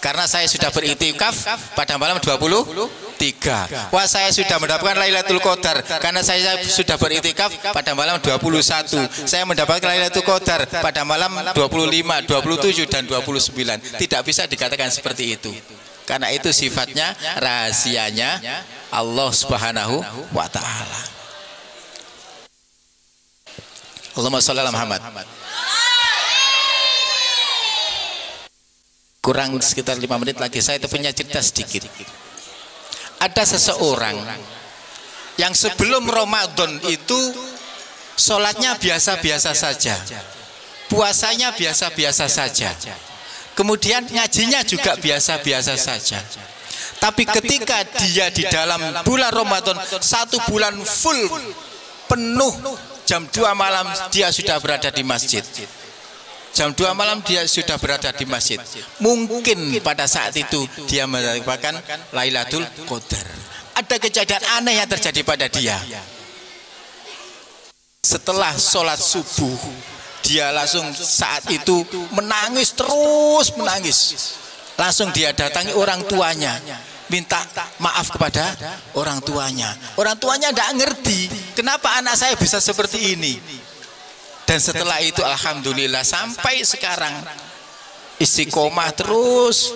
Karena saya sudah beriktikaf pada malam 23. Wah, saya sudah mendapatkan Lailatul Qadar karena saya sudah beriktikaf pada malam 21. Saya mendapatkan Lailatul Qadar pada malam 25, 27 dan 29. Tidak bisa dikatakan seperti itu. Karena itu sifatnya rahasianya Allah Subhanahu wa taala. Allahumma shalli ala Muhammad. Kurang sekitar 5 menit lagi, saya itu punya cerita sedikit. Ada seseorang yang sebelum Ramadan itu sholatnya biasa-biasa saja, puasanya biasa-biasa saja, kemudian ngajinya juga biasa-biasa saja. Tapi ketika dia di dalam bulan Ramadan 1 bulan full penuh, jam 2 malam dia sudah berada di masjid. Jam 2 malam dia sudah berada di masjid. Mungkin pada saat itu dia mendapatkan Lailatul Qadar. Ada kejadian aneh yang terjadi pada dia. Setelah sholat subuh, dia langsung saat itu menangis, terus menangis. Langsung dia datangi orang tuanya, minta maaf kepada orang tuanya. Orang tuanya tidak ngerti kenapa anak saya bisa seperti ini. Dan setelah itu alhamdulillah sampai sekarang istiqomah terus.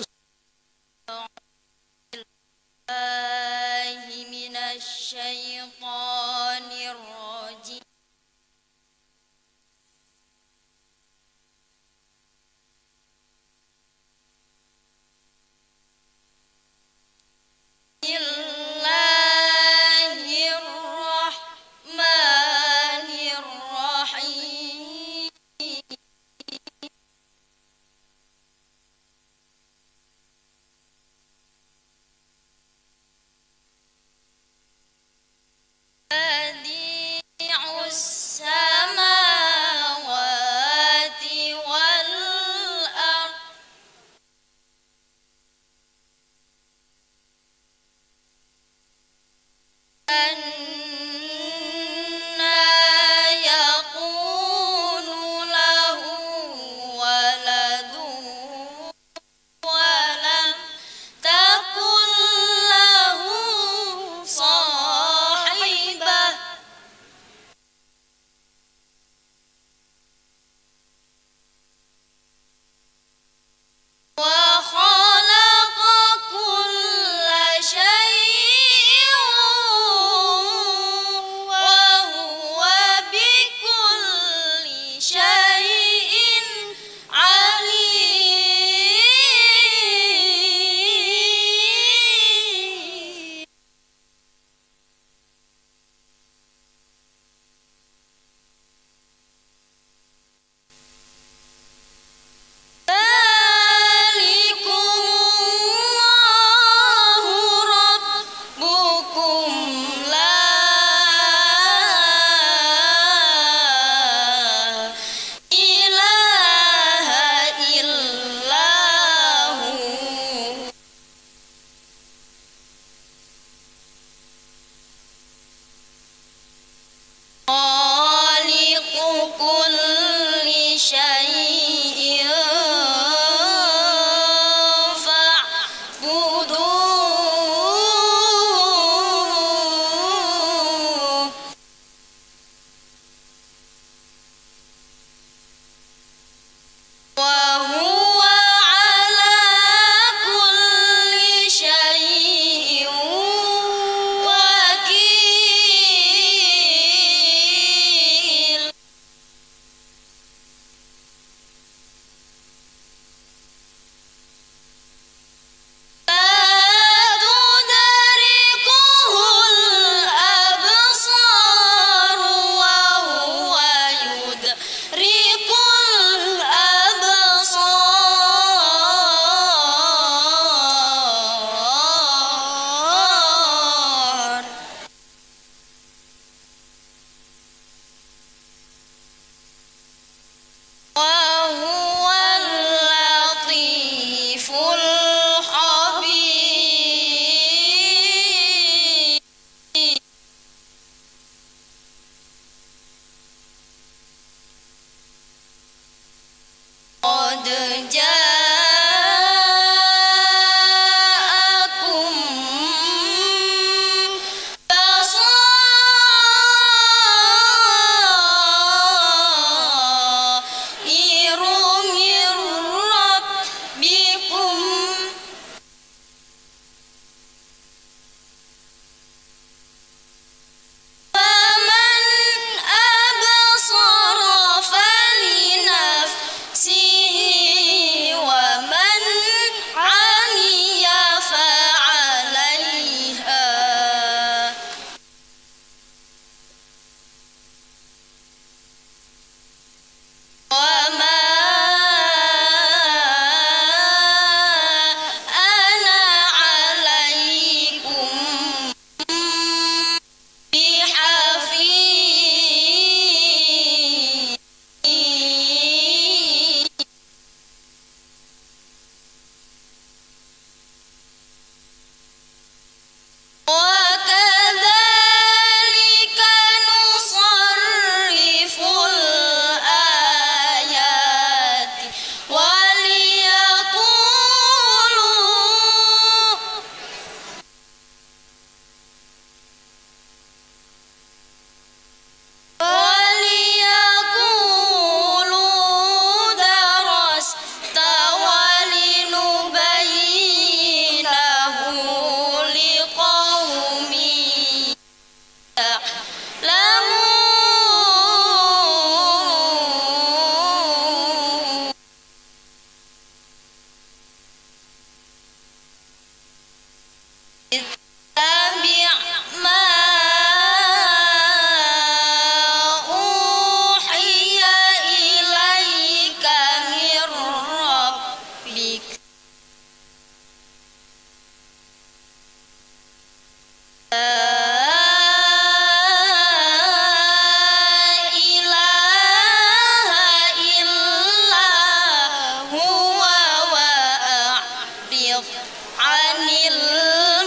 anil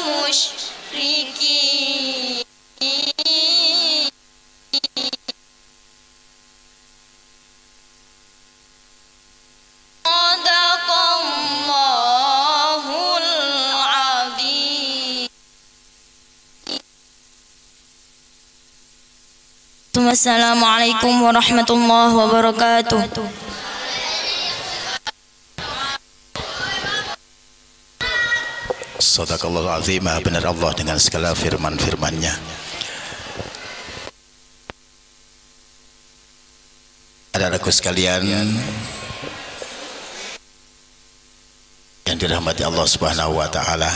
musyrikin. Sadaqallahul azim. Wassalamualaikum warahmatullahi wabarakatuh. Sadaqallahul azim, benar Allah dengan segala firman-firman-Nya. Saudaraku sekalian yang dirahmati Allah Subhanahu wa taala,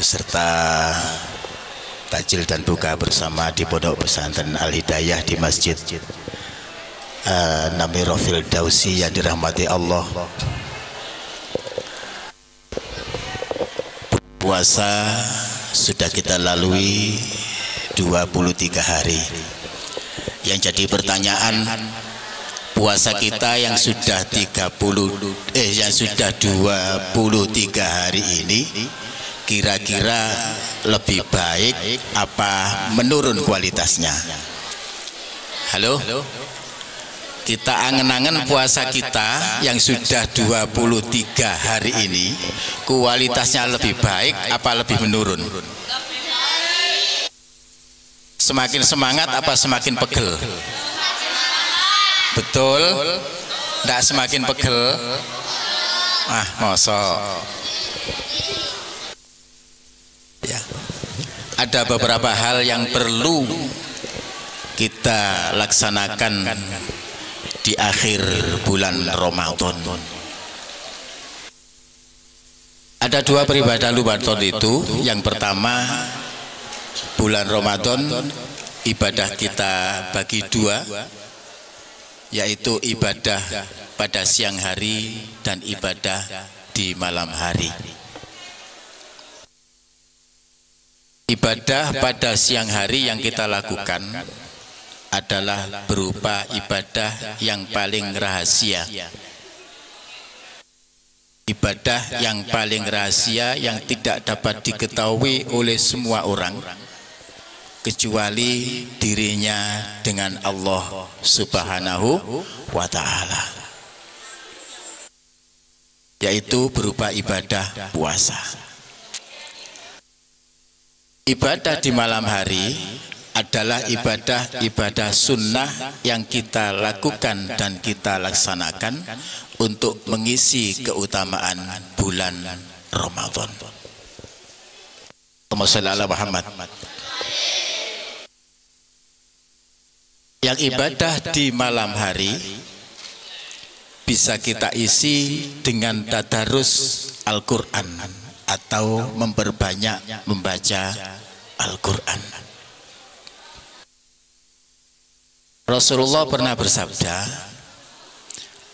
beserta takjil dan buka bersama di Pondok Pesantren Al Hidayah di Masjid Namirul Firdausi yang dirahmati Allah. Puasa sudah kita lalui 23 hari. Yang jadi pertanyaan, puasa kita yang sudah 23 hari ini kira-kira lebih baik apa menurun kualitasnya? Halo? Kita angen-angen puasa kita yang sudah 23 hari ini kualitasnya lebih baik apa lebih menurun? Semakin semangat apa semakin pegel? Betul? Tidak semakin pegel? Ah, mosok. Ya. Ada beberapa hal yang perlu kita laksanakan di akhir bulan Ramadan. Ada dua beribadah Ramadan itu. Yang pertama, bulan Ramadan ibadah kita bagi dua, yaitu ibadah pada siang hari dan ibadah di malam hari. Ibadah pada siang hari yang kita lakukan adalah berupa ibadah yang paling rahasia. Ibadah yang paling rahasia yang tidak dapat diketahui oleh semua orang kecuali dirinya dengan Allah Subhanahu wa ta'ala, yaitu berupa ibadah puasa. Ibadah di malam hari adalah ibadah sunnah yang kita lakukan dan kita laksanakan untuk mengisi keutamaan bulan Ramadan. Allahumma shalli ala Muhammad. Yang ibadah di malam hari bisa kita isi dengan tadarus Al-Quran atau memperbanyak membaca Al-Quran. Rasulullah pernah bersabda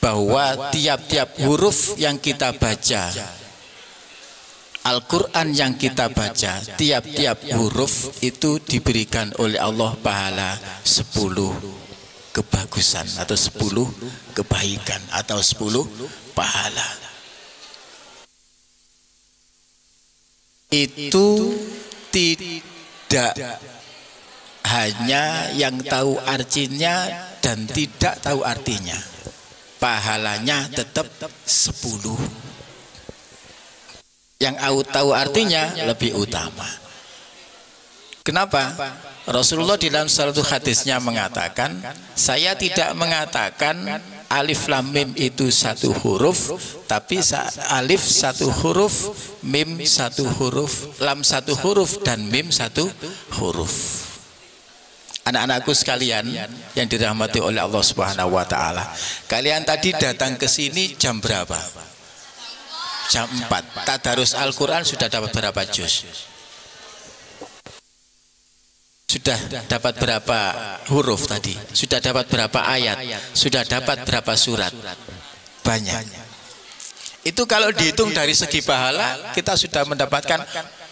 bahwa tiap-tiap huruf yang kita baca, Al-Quran yang kita baca, tiap-tiap huruf itu diberikan oleh Allah pahala 10 kebagusan atau 10 kebaikan atau 10 pahala. Itu tidak hanya yang tahu artinya dan tidak tahu artinya, pahalanya tetap 10. Yang tahu artinya lebih utama. Kenapa? Rasulullah di dalam satu hadisnya mengatakan, saya tidak mengatakan alif lam mim itu satu huruf, tapi alif satu huruf, mim satu huruf, lam satu huruf, dan mim satu huruf. Anak-anakku sekalian yang dirahmati oleh Allah Subhanahu wa ta'ala, kalian tadi datang ke sini jam berapa? Jam 4. Tadarus Al-Quran sudah dapat berapa juz? Sudah dapat berapa huruf tadi? Sudah dapat berapa ayat? Sudah dapat berapa surat? Banyak. Itu kalau dihitung dari segi pahala, kita sudah mendapatkan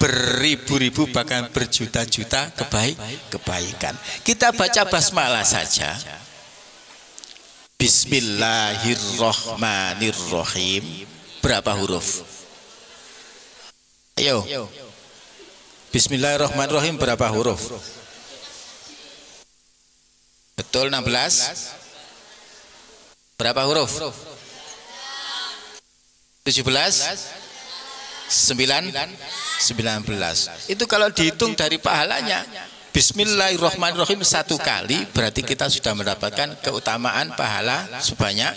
beribu-ribu bahkan berjuta-juta kebaikan. Kita baca basmalah saja. Bismillahirrahmanirrahim. Berapa huruf? Ayo. Bismillahirrahmanirrahim berapa huruf? Betul 16. Berapa huruf? 17. 19. Itu kalau dihitung dari pahalanya, Bismillahirrahmanirrahim 1 kali berarti kita sudah mendapatkan keutamaan pahala sebanyak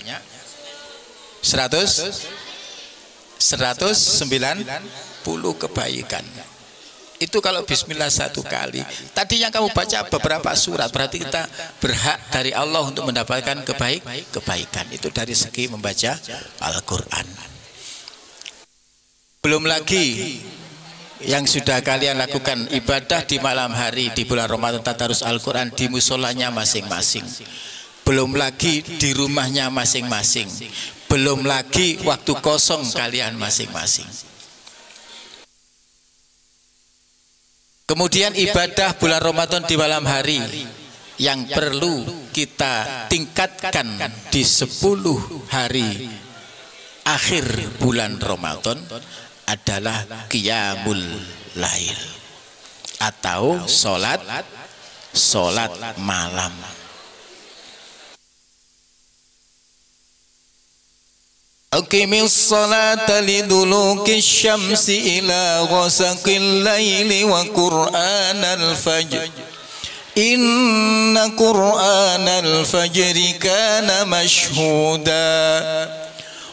190 kebaikan. Itu kalau bismillah 1 kali. Tadi yang kamu baca beberapa surat, berarti kita berhak dari Allah untuk mendapatkan kebaikan. Itu dari segi membaca Al-Quran. Belum lagi yang sudah kalian lakukan ibadah di malam hari di bulan Ramadan, tadarus Al-Quran di musolanya masing-masing. Belum lagi di rumahnya masing-masing. Belum lagi waktu kosong kalian masing-masing. Kemudian ibadah bulan Ramadan di malam hari yang perlu kita tingkatkan di 10 hari akhir bulan Ramadan adalah qiyamul lail atau sholat malam. Aqimis salata liduluki syamsi ila ghasaqil laili wa qur'anal fajr inna qur'anal fajri kana mashhuda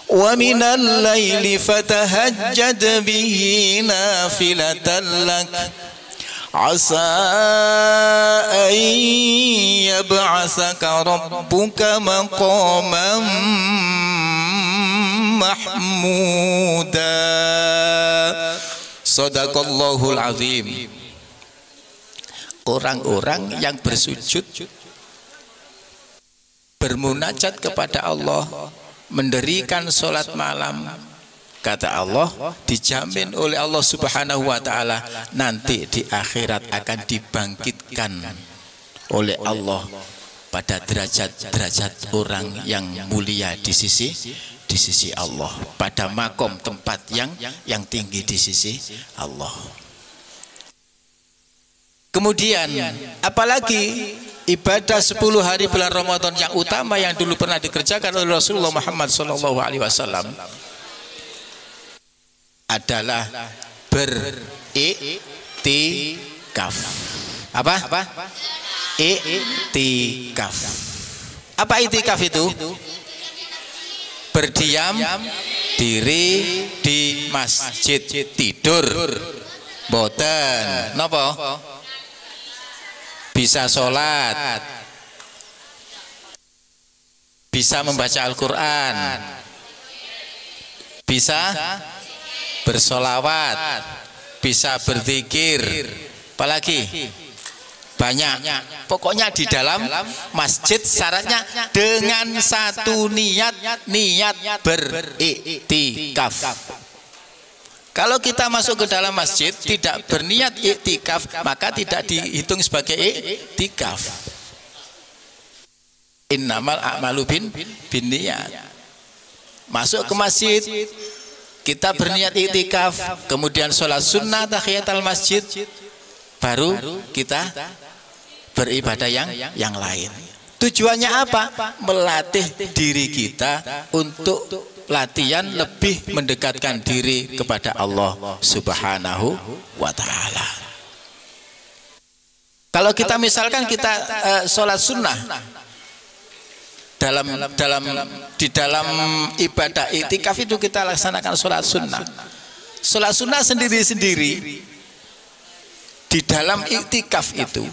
wa minal laili fatahajjad bihi nafilatan lak asa an yab'asaka rabbuka maqaman mahmuda. Shadaqallahul azim. Orang-orang yang bersujud bermunajat kepada Allah, mendirikan sholat malam, kata Allah, dijamin oleh Allah Subhanahu wa ta'ala nanti di akhirat akan dibangkitkan oleh Allah pada derajat-derajat orang yang mulia di sisi Allah, pada makom tempat yang tinggi di sisi Allah. Kemudian apalagi ibadah 10 hari bulan Ramadan yang utama yang dulu pernah dikerjakan oleh Rasulullah Muhammad SAW adalah beriktikaf. Apa? Iktikaf. Apa iktikaf itu? Berdiam diri di masjid, tidur boten napa? Bisa sholat, bisa membaca Al-Quran, bisa bersolawat, bisa berzikir, apalagi banyak. Pokoknya di dalam masjid syaratnya dengan satu niat beriktikaf. Kalau kita masuk ke dalam masjid tidak berniat iktikaf, maka tidak dihitung sebagai iktikaf. Innamal a'malu binniyat. Masuk ke masjid kita berniat iktikaf, kemudian sholat sunnah tahiyatul masjid, baru kita beribadah yang lain. Tujuannya apa? Melatih diri kita untuk latihan lebih mendekatkan diri kepada Allah Subhanahu wa ta'ala. Kalau kita misalkan kita sholat sunnah di dalam ibadah iktikaf itu kita laksanakan sholat sunnah. Sholat sunnah sendiri-sendiri di dalam iktikaf itu,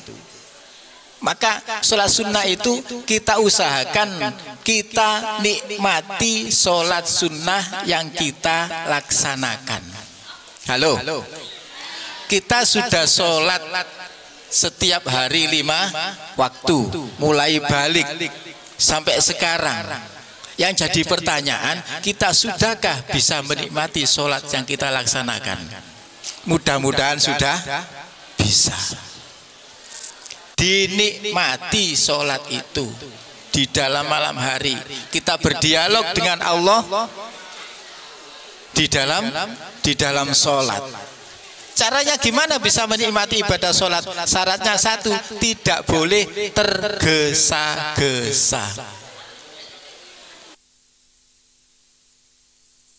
maka sholat sunnah itu kita usahakan kita nikmati sholat sunnah yang kita laksanakan. Halo, kita sudah sholat setiap hari 5 waktu mulai balik sampai sekarang. Yang jadi pertanyaan, kita sudahkah bisa menikmati sholat yang kita laksanakan? Mudah-mudahan sudah bisa. Dinikmati sholat itu di dalam malam hari, kita berdialog dengan Allah di dalam sholat. Caranya gimana bisa menikmati ibadah sholat? Syaratnya satu, tidak boleh tergesa-gesa.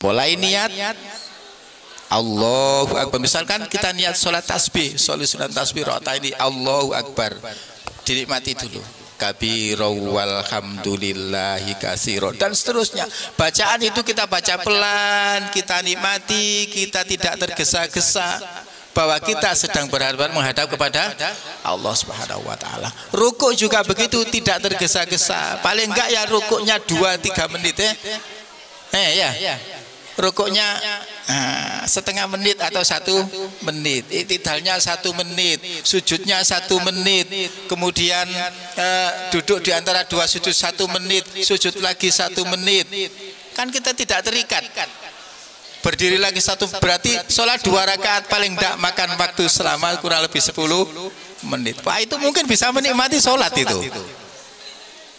Mulai niat Allahu Akbar. Misalkan kita niat sholat tasbih, sholat sunat tasbih rakaat ini Allahu Akbar, dinikmati dulu. Kabiro walhamdulillahi kasiro dan seterusnya. Bacaan itu kita baca pelan, kita nikmati, kita tidak tergesa-gesa, bahwa kita sedang berhadapan menghadap kepada Allah Subhanahu wa taala. Rukuk juga begitu, tidak tergesa-gesa. Paling enggak ya rukuknya 2-3 menit ya. Rukuknya setengah menit atau 1 menit, i'tidalnya 1 menit, sujudnya 1 menit, kemudian duduk di antara 2 sujud 1 menit, sujud lagi 1 menit. Kan kita tidak terikat. Berdiri lagi 1, berarti sholat 2 rakaat paling tidak makan waktu selama kurang lebih 10 menit. Wah, itu mungkin bisa menikmati sholat itu.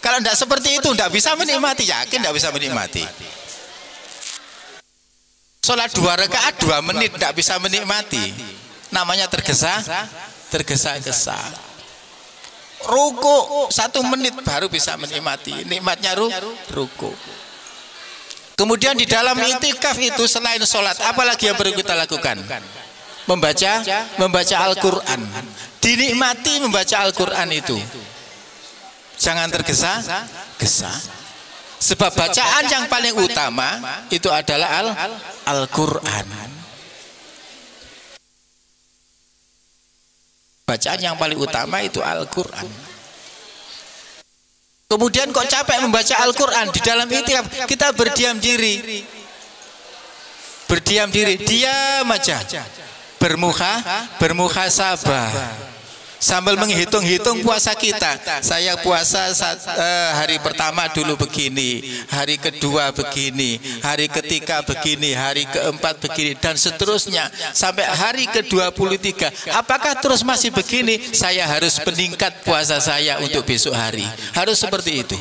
Kalau tidak seperti itu tidak bisa menikmati, yakin tidak bisa menikmati. Sholat 2 rakaat 2 menit tidak bisa menikmati, namanya tergesa-gesa. Ruku 1 menit baru bisa menikmati, nikmatnya ruku. Kemudian di dalam i'tikaf itu selain sholat, apalagi yang perlu kita lakukan? Membaca Al-Quran. Dinikmati membaca Al-Quran itu, jangan tergesa-gesa. Sebab bacaan yang paling utama itu adalah Al-Quran. Bacaan yang paling utama itu Al-Quran. Kemudian kok capek membaca Al-Quran? Di dalam i'tikaf kita berdiam diri, diam aja, bermuhasabah. Sambil menghitung-hitung puasa kita. Saya puasa hari pertama dulu begini, hari kedua begini, hari ketiga begini, hari keempat begini, dan seterusnya sampai hari ke-23. Apakah terus masih begini? Saya harus meningkat puasa saya untuk besok hari. Harus seperti itu.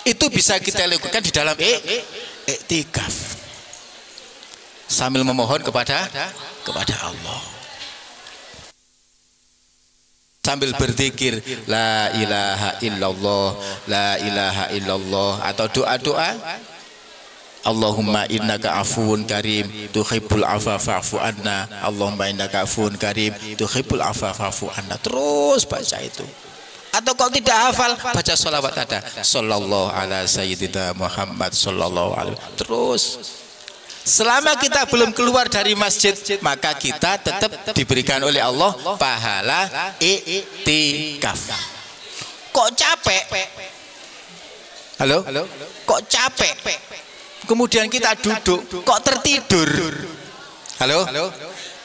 Itu bisa kita lakukan di dalam i'tikaf, sambil memohon kepada Allah, sambil berzikir la ilaha illallah, la ilaha illallah, atau doa-doa Allahumma innaka afuwun karim tuhibbul afwa fa'fu anna, Allahumma innaka afuwun karim tuhibbul afwa fa'fu anna. Terus baca itu. Atau kalau tidak hafal, baca sholawat ada sallallahu ala sayyidina Muhammad sallallahu alaihi. Terus selama kita belum keluar dari masjid, maka kita tetap diberikan oleh Allah pahala i'tikaf. Kok capek? Halo? Kok capek? Kemudian kita duduk, kok tertidur? Halo?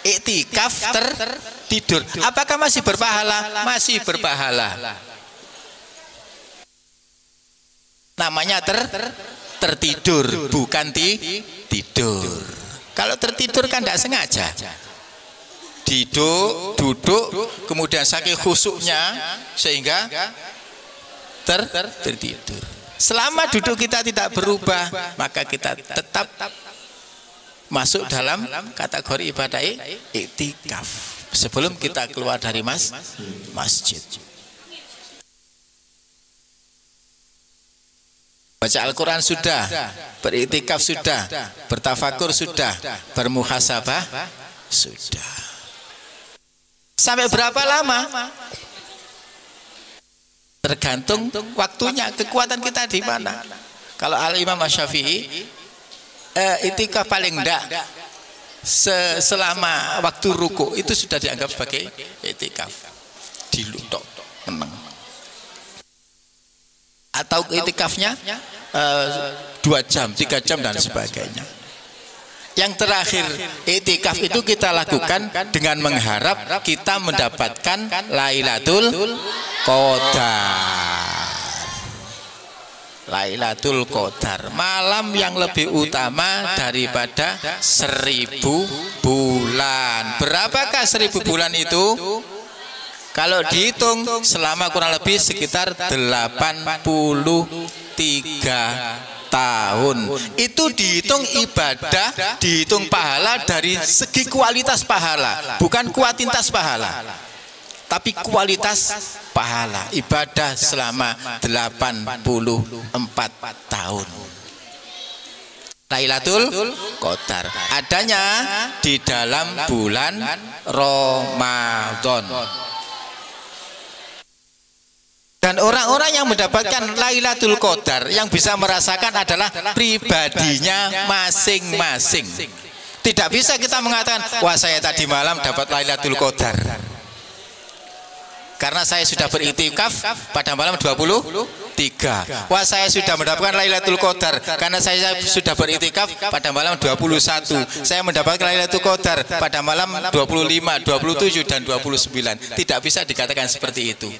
I'tikaf tertidur. Apakah masih berpahala? Masih berpahala. Namanya tertidur, bukan tidur. Kalau tertidur kan tidak sengaja. Duduk, kemudian saking khusyuknya sehingga tertidur. Selama duduk kita tidak berubah, maka kita tetap masuk dalam kategori ibadah i'tikaf sebelum kita keluar dari masjid. Baca Al-Quran sudah, beriktikaf sudah, bertafakur sudah, bermuhasabah sudah. Sampai berapa lama? Tergantung waktunya, kekuatan kita di mana. Kalau Al-Imam Asy-Syafi'i, i'tikaf paling enggak selama waktu ruku itu sudah dianggap sebagai i'tikaf. Dilutok, menang. Atau i'tikafnya 2 jam, 3 jam dan sebagainya. Yang terakhir, i'tikaf itu kita lakukan dengan mengharap kita mendapatkan Lailatul Qadar. Lailatul Qadar, malam yang lebih utama daripada 1000 bulan. Berapakah 1000 bulan itu? Kalau dihitung selama kurang lebih sekitar 83 tahun. Itu dihitung ibadah, dihitung pahala dari segi kualitas pahala, bukan kuantitas pahala, tapi kualitas pahala. Ibadah selama 84 tahun. Lailatul Qadar adanya di dalam bulan Ramadan. Dan orang-orang yang mendapatkan Lailatul Qadar yang bisa merasakan adalah pribadinya masing-masing. Tidak bisa kita mengatakan, wah saya tadi malam dapat Lailatul Qadar karena saya sudah beriktikaf pada malam 23. Wah saya sudah mendapatkan Lailatul Qadar karena saya sudah beriktikaf pada malam 21. Saya mendapatkan Lailatul Qadar pada malam 25, 27 dan 29. Tidak bisa dikatakan seperti itu.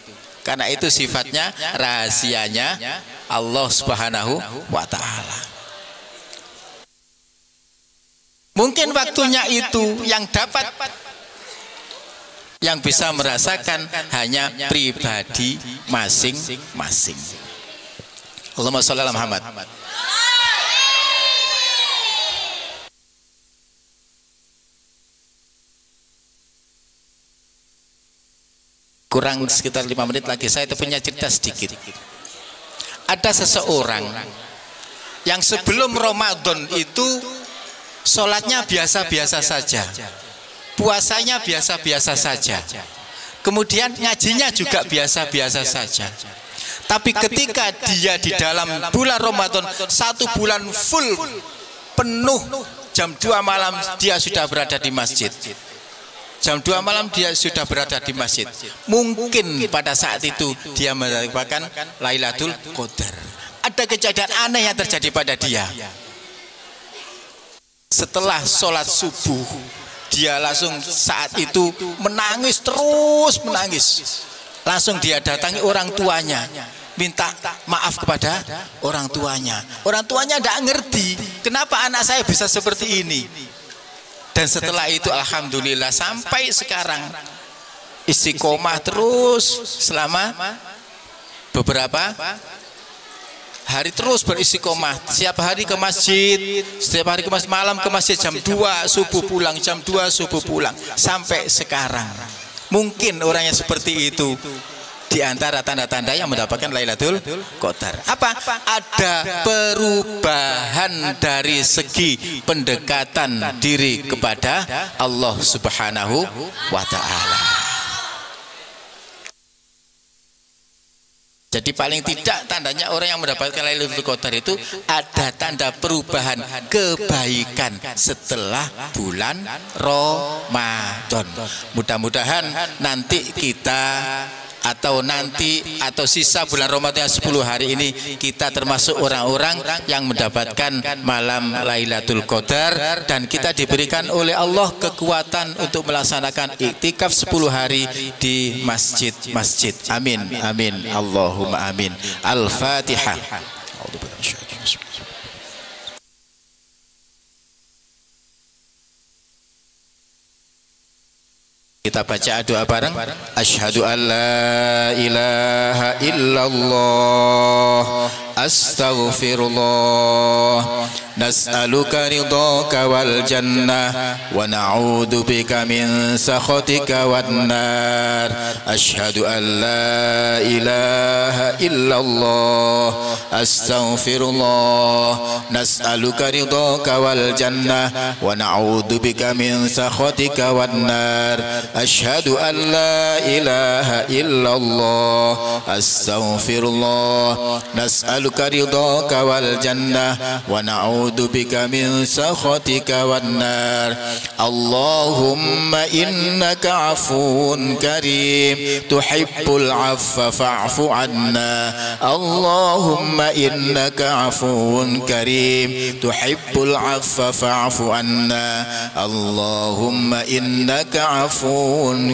Karena itu sifatnya rahasianya Allah Subhanahu wa taala. Mungkin waktunya itu yang dapat, yang bisa merasakan hanya pribadi masing-masing. Allahumma sholli ala Muhammad. Kurang sekitar 5 menit lagi, saya punya cerita sedikit. Ada seseorang yang sebelum Ramadan itu sholatnya biasa-biasa saja, puasanya biasa-biasa saja, kemudian ngajinya juga biasa-biasa saja. Tapi ketika dia di dalam bulan Ramadan, 1 bulan full penuh, jam 2 malam dia sudah berada di masjid. Jam 2 malam dia sudah berada di masjid. Mungkin pada saat itu dia mendapatkan Lailatul Qadar. Ada kejadian aneh yang terjadi pada dia. Setelah sholat subuh, dia langsung saat itu menangis, terus menangis. Langsung dia datangi orang tuanya, minta maaf kepada orang tuanya. Orang tuanya tidak ngerti kenapa anak saya bisa seperti ini. Dan setelah itu alhamdulillah sampai sekarang istiqomah terus selama beberapa hari, terus beristiqomah. Setiap hari ke masjid, setiap hari ke masjid, malam ke masjid, jam 2 subuh pulang, jam 2 subuh pulang, sampai sekarang. Mungkin orang yang seperti itu di antara tanda-tanda yang mendapatkan Lailatul Qadar. Apa? Ada perubahan dari segi pendekatan diri kepada Allah Subhanahu wa taala. Jadi paling tidak tandanya orang yang mendapatkan Lailatul Qadar itu ada tanda perubahan kebaikan setelah bulan Ramadan. Mudah-mudahan nanti kita atau sisa bulan Ramadan 10 hari ini kita termasuk orang-orang yang mendapatkan malam Lailatul Qadar, dan kita diberikan oleh Allah kekuatan untuk melaksanakan iktikaf 10 hari di masjid-masjid. Amin amin Allahumma amin. Al-Fatihah. Kita baca doa bareng. Asyhadu an la ilaha illallah, astaghfirullah, nas'aluka ridhaka wal jannah wa na'udzu bika min sakhatika wan nar. Asyhadu an la ilaha illallah, astaghfirullah, nas'aluka ridhaka wal jannah wa na'udzu bika min sakhatika wan nar. Asyhadu an la ilaha illallah, astaghfirullah, nas'aluka ridhaka wal jannah wa na'udzu bika min sakhatika wan nar. Allahumma innaka afuwun karim tuhibbul afwa fa'fu anna. Allahumma innaka afuwun karim tuhibbul afwa fa'fu anna. Allahumma innaka afuwun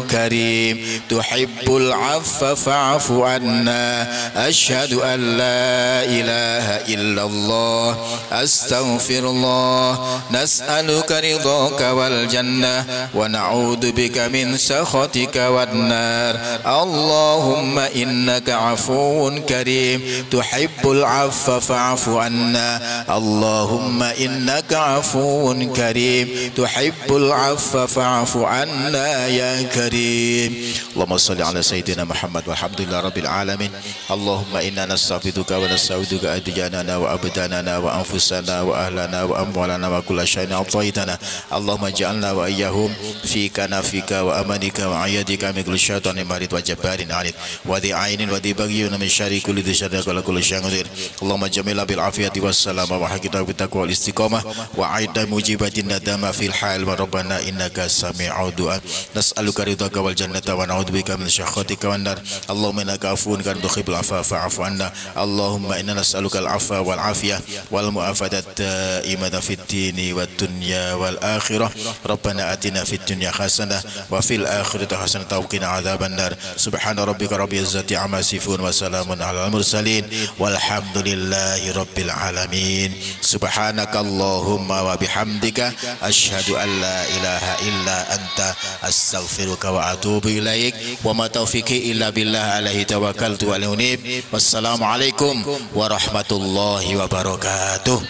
karim tuhibbul afwa fa'fu anna. Asyhadu an la إله إلا الله أستغفر الله نسألك رضاك والجنة ونعوذ بك من سخطك والنار اللهم إنك عفو كريم تحب العفو فاعف عنا اللهم إنك عفو كريم تحب العفو فاعف عنا يا كريم اللهم صل على سيدنا محمد والحمد لله رب العالمين اللهم إنا نستعبدك ونستعوذك أدياننا وأبداننا وأنفسنا وأهلنا وأموالنا وكل شيء أعطيتنا اللهم اجعلنا وإياهم في كنفك وأمانك وعيادك من كل شيطان مارد وجبار عنيد وذي عين وذي بغي من شر كل ذي شر وكل شيء قدير اللهم جميل بالعافية والسلام وحقنا بالتقوى والاستقامة وعيد مجيبة الندامة في الحال وربنا إنك سميع الدعاء نسألك رضاك والجنة ونعوذ بك من سخطك والنار اللهم إنك عفو كريم تحب العفو فاعف عنا اللهم إنا نسألك العفو والعافية والمعافاة الدائمة في الدين والدنيا والآخرة ربنا آتنا في الدنيا حسنة وفي الآخرة حسنة وقنا عذاب النار سبحان ربك رب العزة عما يصفون وسلام على المرسلين والحمد لله رب العالمين سبحانك اللهم وبحمدك أشهد أن لا إله إلا أنت أستغفرك وأتوب إليك وما توفيقي إلا بالله عليه توكلت وعليه أنيب والسلام عليكم ورحمة الله وبركاته.